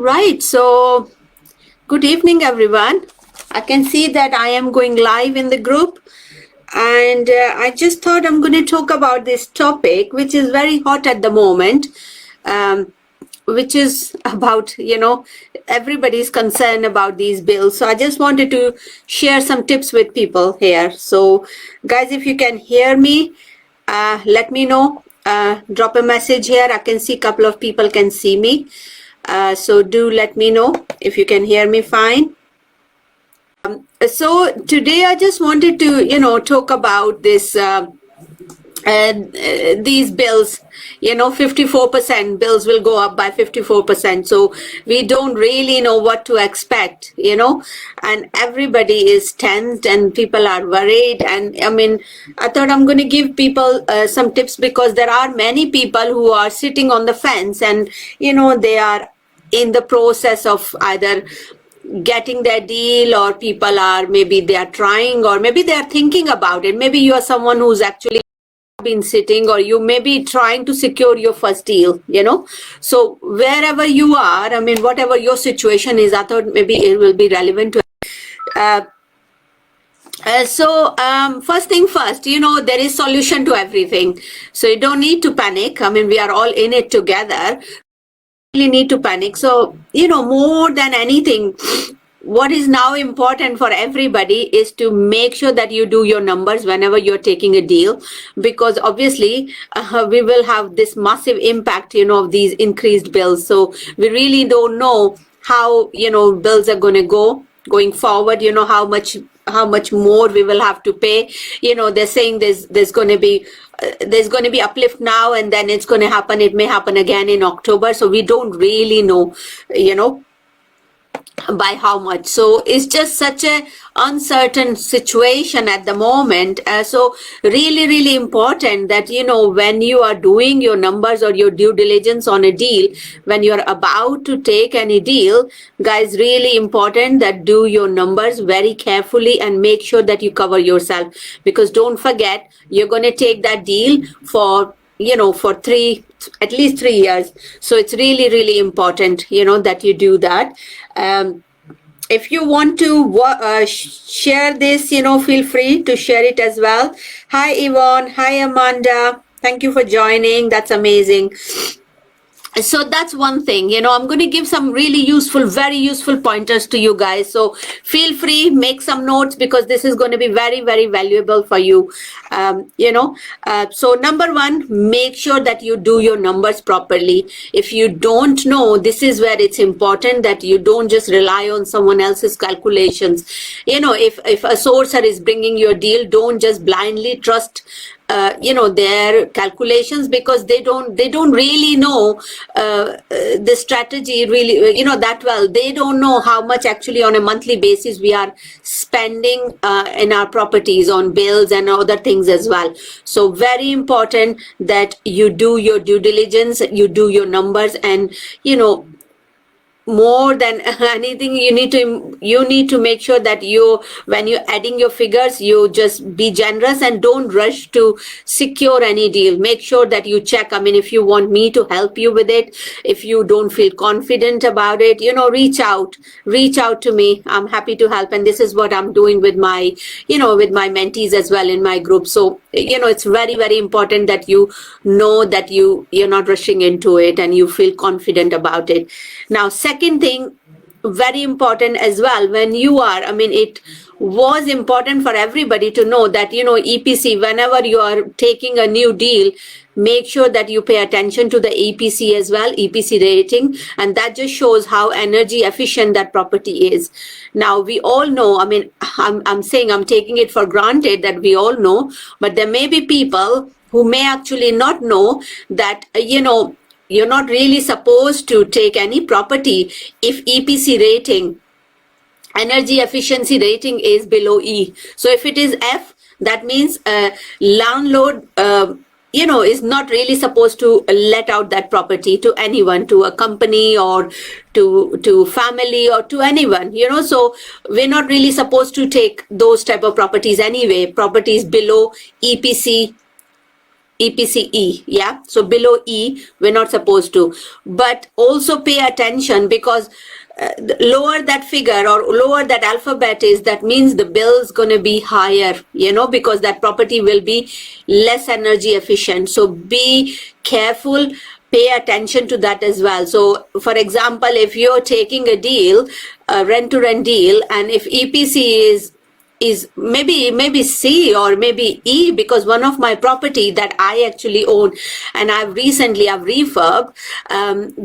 Right, so good evening, everyone. I can see that I am going live in the group, and I just thought I'm going to talk about this topic, which is very hot at the moment, um, which is about, everybody's concerned about these bills. So I just wanted to share some tips with people here. So, guys, if you can hear me, let me know. Drop a message here. I can see a couple of people can see me. So do let me know if you can hear me fine. So today I just wanted to, talk about this, these bills, 54% bills will go up by 54%. So we don't really know what to expect, and everybody is tensed and people are worried. And I mean, I thought I'm going to give people some tips because there are many people who are sitting on the fence and, they are in the process of either getting their deal, or people are, maybe they are trying, or maybe they are thinking about it. Maybe you are someone who's actually been sitting, or you may be trying to secure your first deal, so wherever you are, I mean, whatever your situation is, I thought maybe it will be relevant to first thing first, there is solution to everything, so you don't need to panic. I mean, we are all in it together. Really need to panic. So, more than anything, what is now important for everybody is to make sure that you do your numbers whenever you're taking a deal, because obviously we will have this massive impact, of these increased bills. So we really don't know how, bills are going to going forward, how much more we will have to pay. They're saying there's going to be uplift now, and then it's going to happen. It may happen again in October. So we don't really know, by how much. So it's just such a uncertain situation at the moment. So really important that, when you are doing your numbers or your due diligence on a deal, when you're about to take any deal, guys, really important that do your numbers very carefully and make sure that you cover yourself, because don't forget, you're going to take that deal for for at least 3 years. So it's really important, that you do that. If you want to share this, feel free to share it as well. Hi, Yvonne. Hi, Amanda. Thank you for joining. That's amazing. So that's one thing, I'm going to give some really very useful pointers to you guys. So feel free, make some notes, because this is going to be very valuable for you. So number one, make sure that you do your numbers properly. If you don't know, this is where it's important that you don't just rely on someone else's calculations. If a sourcer is bringing your deal, don't just blindly trust their calculations, because they don't really know the strategy really, that well. They don't know how much actually on a monthly basis we are spending in our properties on bills and other things as well. So very important that you do your due diligence, you do your numbers, and more than anything, you need to make sure that when you're adding your figures, you just be generous and don't rush to secure any deal. Make sure that you check. I mean, if you want me to help you with it, if you don't feel confident about it, reach out to me. I'm happy to help, and this is what I'm doing with my mentees as well in my group. So it's very important that you know that you're not rushing into it and you feel confident about it. Now, second thing, very important as well, when you are, I mean, it was important for everybody to know that, EPC, whenever you are taking a new deal, make sure that you pay attention to the EPC as well, EPC rating, and that just shows how energy efficient that property is. Now, we all know, I mean, I'm saying I'm taking it for granted that we all know, but there may be people who may actually not know that, you're not really supposed to take any property if EPC rating, energy efficiency rating, is below E. So if it is F, that means landlord, is not really supposed to let out that property to anyone, to a company or to family or to anyone, so we're not really supposed to take those type of properties anyway, properties below EPC EPCE, yeah. So below E, we're not supposed to. But also pay attention, because the lower that figure or lower that alphabet is, that means the bill is going to be higher, because that property will be less energy efficient. So be careful, pay attention to that as well. So for example, if you're taking a deal, a rent-to-rent deal, and if EPC is maybe C or maybe E, because one of my property that I actually own and I've refurbed,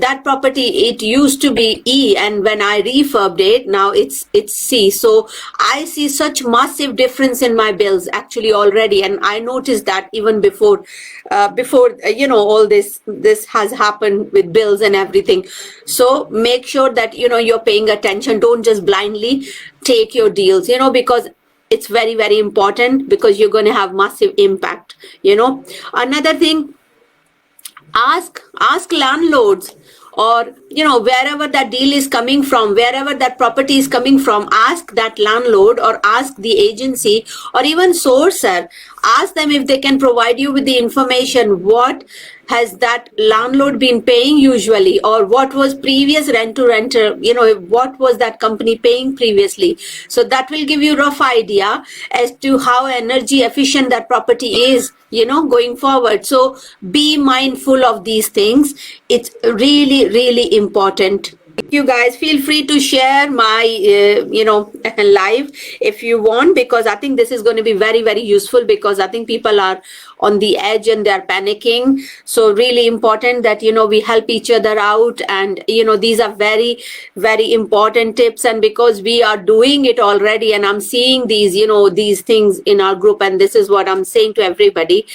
that property, it used to be E, and when I refurbed it, now it's C. So I see such massive difference in my bills actually already, and I noticed that even before all this has happened with bills and everything. So make sure that you're paying attention. Don't just blindly take your deals, because it's very, very important, because you're going to have massive impact. Another thing, ask landlords, or wherever that deal is coming from, wherever that property is coming from, ask that landlord or ask the agency or even sourcer. Ask them if they can provide you with the information. What has that landlord been paying usually, or what was previous rent-to-renter, what was that company paying previously? So that will give you a rough idea as to how energy efficient that property is, going forward. So be mindful of these things. It's really, really important. You guys feel free to share my live if you want, because I think this is going to be very, very useful, because I think people are on the edge and they're panicking. So really important that we help each other out, and these are very, very important tips. And because we are doing it already, and I'm seeing these these things in our group, and this is what I'm saying to everybody.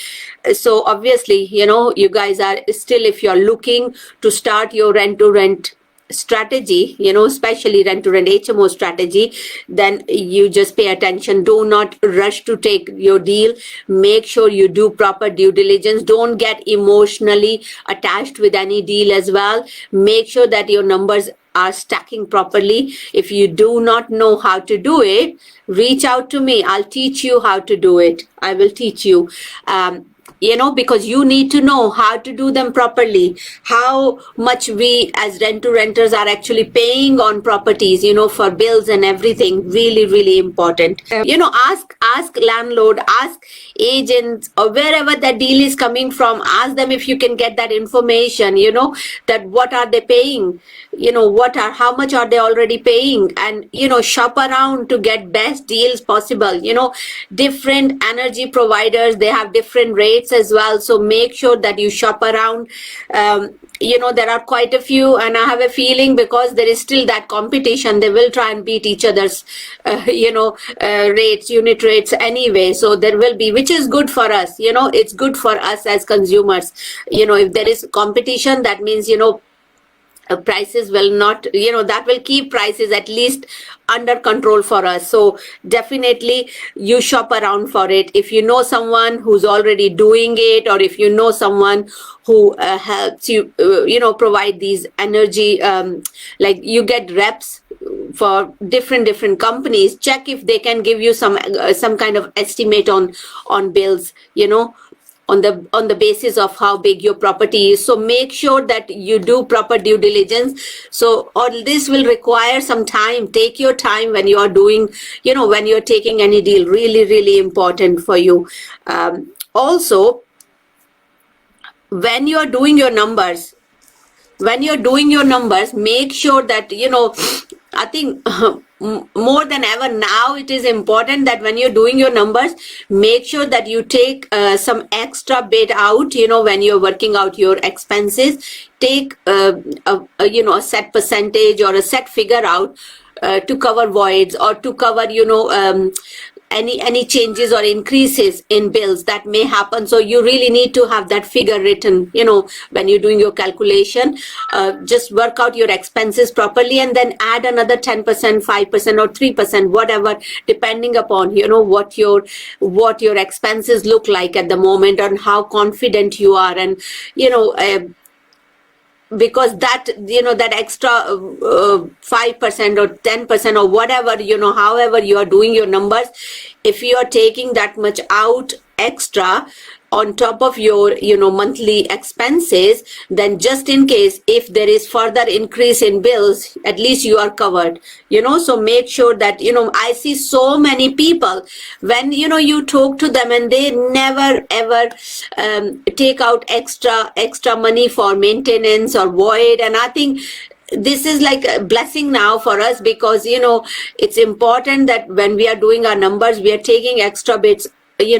So obviously you guys are still, if you're looking to start your rent-to-rent strategy, especially rent-to-rent HMO strategy, then you just pay attention. Do not rush to take your deal. Make sure you do proper due diligence. Don't get emotionally attached with any deal as well. Make sure that your numbers are stacking properly. If you do not know how to do it, reach out to me. I'll teach you how to do it. I will teach you. Because you need to know how to do them properly, how much we as rent-to-renters are actually paying on properties, for bills and everything. Really, really important. Ask landlord, ask agents, or wherever that deal is coming from. Ask them if you can get that information, that what are they paying, how much are they already paying, and, shop around to get best deals possible. Different energy providers, they have different rates as well. So make sure that you shop around. There are quite a few, and I have a feeling because there is still that competition, they will try and beat each other's, unit rates anyway. So there will be, which is good for us. It's good for us as consumers. If there is competition, that means, prices will not, that will keep prices at least under control for us. So definitely you shop around for it. If you know someone who's already doing it, or if you know someone who helps you, provide these energy, like you get reps for different companies, check if they can give you some kind of estimate on bills, on the basis of how big your property is. So make sure that you do proper due diligence. So all this will require some time. Take your time when you are doing, when you're taking any deal. Really, really important for you. Also, when you're doing your numbers, make sure that, I think more than ever now, it is important that when you're doing your numbers, make sure that you take some extra bit out, when you're working out your expenses. Take a set percentage or a set figure out to cover voids, or to cover, any changes or increases in bills that may happen. So you really need to have that figure written, when you're doing your calculation. Just work out your expenses properly, and then add another 10%, 5% or 3%, whatever, depending upon, what your expenses look like at the moment, and how confident you are. And, because that, that extra 5% or 10% or whatever, however you are doing your numbers, if you are taking that much out extra, on top of your, monthly expenses, then just in case if there is further increase in bills, at least you are covered, so make sure that, I see so many people when, you talk to them and they never ever take out extra money for maintenance or void. And I think this is like a blessing now for us, because it's important that when we are doing our numbers, we are taking extra bits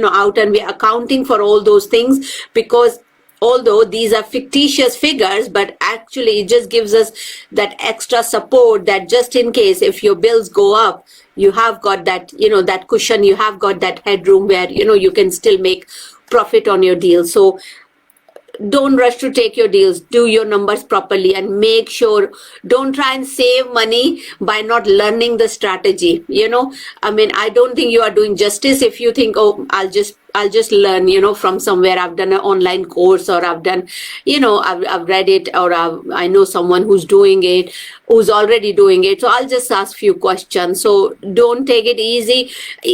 out, and we are accounting for all those things, because although these are fictitious figures, but actually it just gives us that extra support, that just in case if your bills go up, you have got that, that cushion, you have got that headroom where, you can still make profit on your deal. So don't rush to take your deals. Do your numbers properly, and make sure, don't try and save money by not learning the strategy. I mean, I don't think you are doing justice if you think, oh, I'll just learn, from somewhere. I've done an online course, or I've done, I've read it, or I know someone who's doing it, who's already doing it. So I'll just ask few questions. So don't take it easy,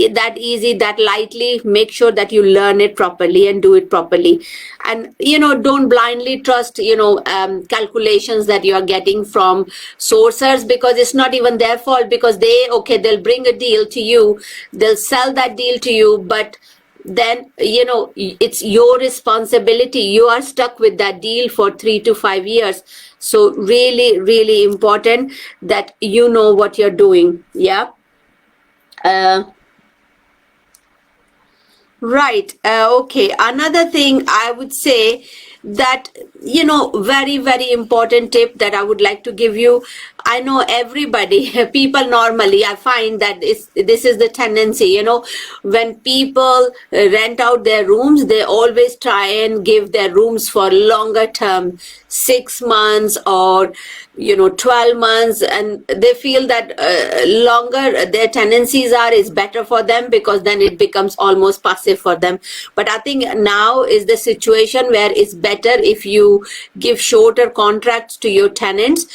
that lightly. Make sure that you learn it properly and do it properly. And, don't blindly trust, calculations that you are getting from sourcers, because it's not even their fault, because they'll bring a deal to you, they'll sell that deal to you, but then, it's your responsibility. You are stuck with that deal for 3 to 5 years. So really, really important that you know what you're doing. Yeah. Right. Okay. Another thing I would say that, very, very important tip that I would like to give you. I know everybody, people normally, I find that this is the tendency, when people rent out their rooms, they always try and give their rooms for longer term, 6 months or, 12 months. And they feel that longer their tenancies is better for them, because then it becomes almost passive for them. But I think now is the situation where it's better if you give shorter contracts to your tenants.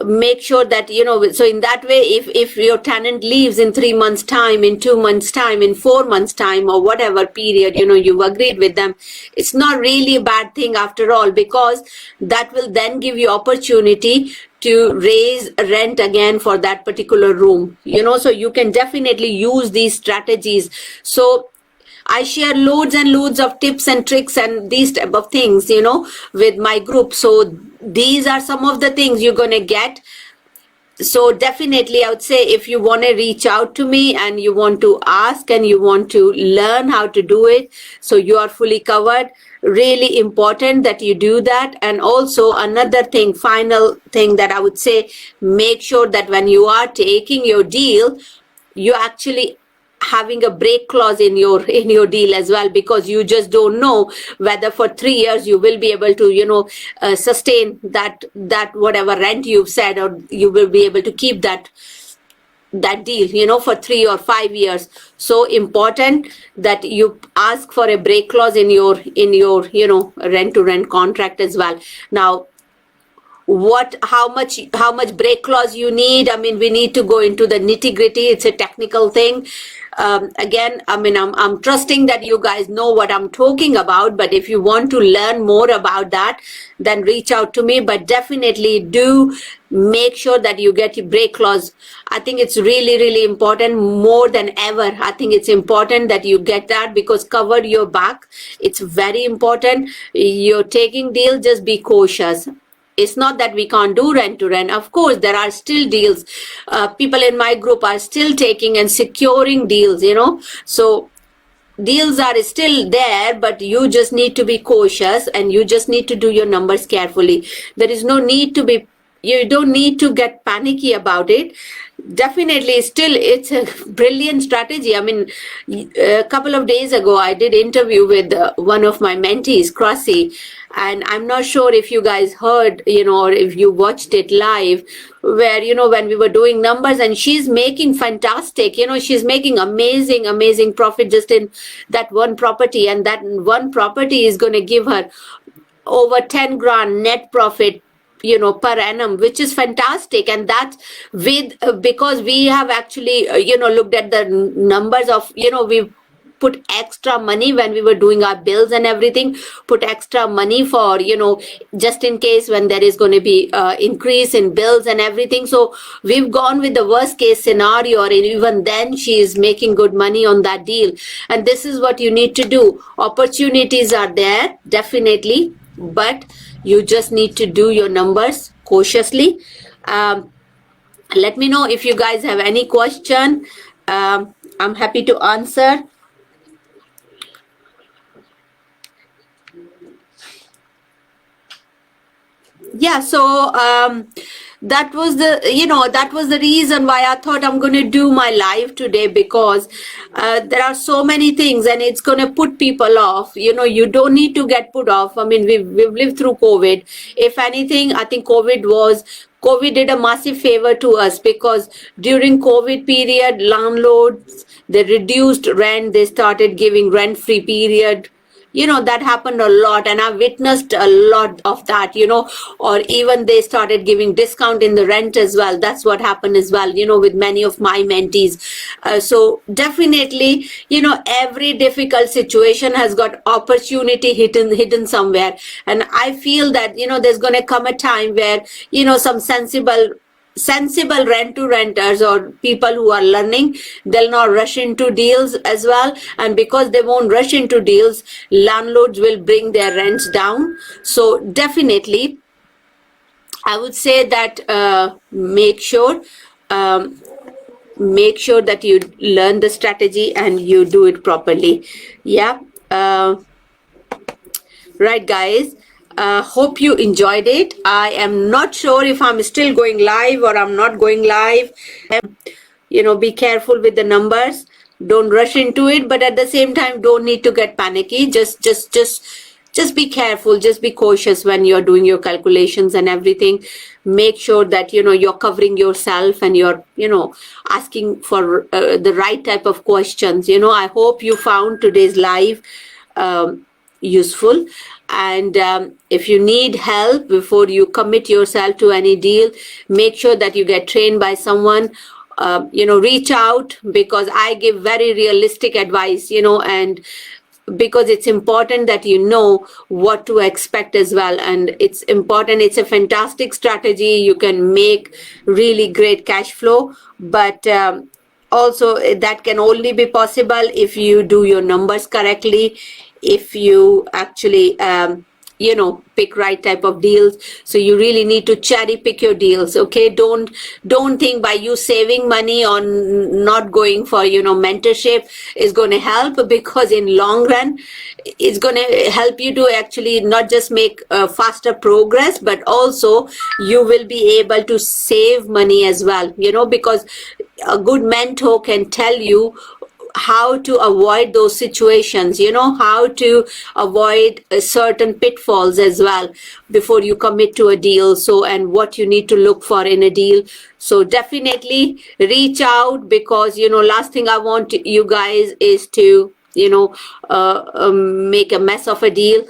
Make sure that, so in that way, if your tenant leaves in 3 months time, in 2 months time, in 4 months time, or whatever period, you've agreed with them, it's not really a bad thing after all, because that will then give you opportunity to raise rent again for that particular room, so you can definitely use these strategies. So I share loads and loads of tips and tricks and these type of things, with my group. So these are some of the things you're going to get. So definitely I would say, if you want to reach out to me and you want to ask and you want to learn how to do it, so you are fully covered. Really important that you do that. And also another thing, final thing that I would say, make sure that when you are taking your deal, you actually having a break clause in your deal as well, because you just don't know whether for 3 years you will be able to sustain that whatever rent you've said, or you will be able to keep that deal for 3 or 5 years. So important that you ask for a break clause in your rent to rent contract as well. Now, how much break clause you need, I mean, we need to go into the nitty gritty. It's a technical thing. Again, I mean, I'm trusting that you guys know what I'm talking about, but if you want to learn more about that, then reach out to me. But definitely do make sure that you get your break clause. I think it's really, really important, more than ever. I think it's important that you get that, because cover your back. It's very important. You're taking deal, just be cautious. It's not that we can't do rent to rent. Of course, there are still deals. People in my group are still taking and securing deals, So deals are still there, but you just need to be cautious and you just need to do your numbers carefully. There is no need to be, you don't need to get panicky about it. Definitely, still, it's a brilliant strategy. I mean, a couple of days ago, I did interview with one of my mentees, Crossy, and I'm not sure if you guys heard, or if you watched it live, where, when we were doing numbers, and she's making fantastic, she's making amazing profit just in that one property, and that one property is going to give her over 10 grand net profit per annum, which is fantastic. And that's with because we have actually looked at the numbers of we've put extra money when we were doing our bills and everything, put extra money for, just in case when there is going to be increase in bills and everything. So we've gone with the worst case scenario, and even then she is making good money on that deal. And this is what you need to do. Opportunities are there, definitely, but you just need to do your numbers cautiously. Let me know if you guys have any question. I'm happy to answer. Yeah, so that was the reason why I thought I'm going to do my live today, because there are so many things and it's going to put people off. You don't need to get put off. I mean, we've lived through COVID. If anything, I think COVID did a massive favor to us, because during COVID period, landlords, they reduced rent, they started giving rent-free period. That happened a lot, and I witnessed a lot of that, or even they started giving discount in the rent as well. That's what happened as well, with many of my mentees. So definitely, every difficult situation has got opportunity hidden somewhere. And I feel that, there's going to come a time where, some sensible rent-to-renters or people who are learning, they'll not rush into deals as well. And because they won't rush into deals, landlords will bring their rents down. So definitely, I would say that make sure that you learn the strategy and you do it properly. Yeah. Right, guys. Hope you enjoyed it. I am not sure if I'm still going live or I'm not going live. Be careful with the numbers. Don't rush into it, but at the same time, don't need to get panicky. Just be careful. Just be cautious when you're doing your calculations and everything. Make sure that, you're covering yourself and you're, asking for the right type of questions. I hope you found today's live useful. And if you need help before you commit yourself to any deal, make sure that you get trained by someone. Reach out, because I give very realistic advice, and because it's important that you know what to expect as well. And it's important. It's a fantastic strategy. You can make really great cash flow, but also that can only be possible if you do your numbers correctly, if you actually pick right type of deals. So you really need to cherry pick your deals. Okay, don't think by you saving money on not going for mentorship is going to help, because in long run it's going to help you to actually not just make faster progress, but also you will be able to save money as well, because a good mentor can tell you how to avoid those situations, how to avoid certain pitfalls as well before you commit to a deal. So, and what you need to look for in a deal. So definitely reach out, because, last thing I want you guys is to, make a mess of a deal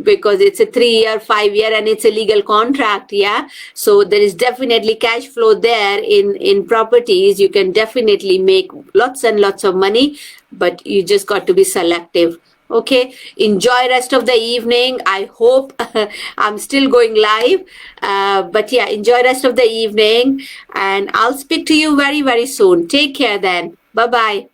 because it's a 3-year, 5-year, and it's a legal contract. Yeah. So there is definitely cash flow there in properties. You can definitely make lots and lots of money, but you just got to be selective. Okay, enjoy rest of the evening. I hope I'm still going live, but yeah, enjoy rest of the evening, and I'll speak to you very, very soon. Take care then. Bye-bye.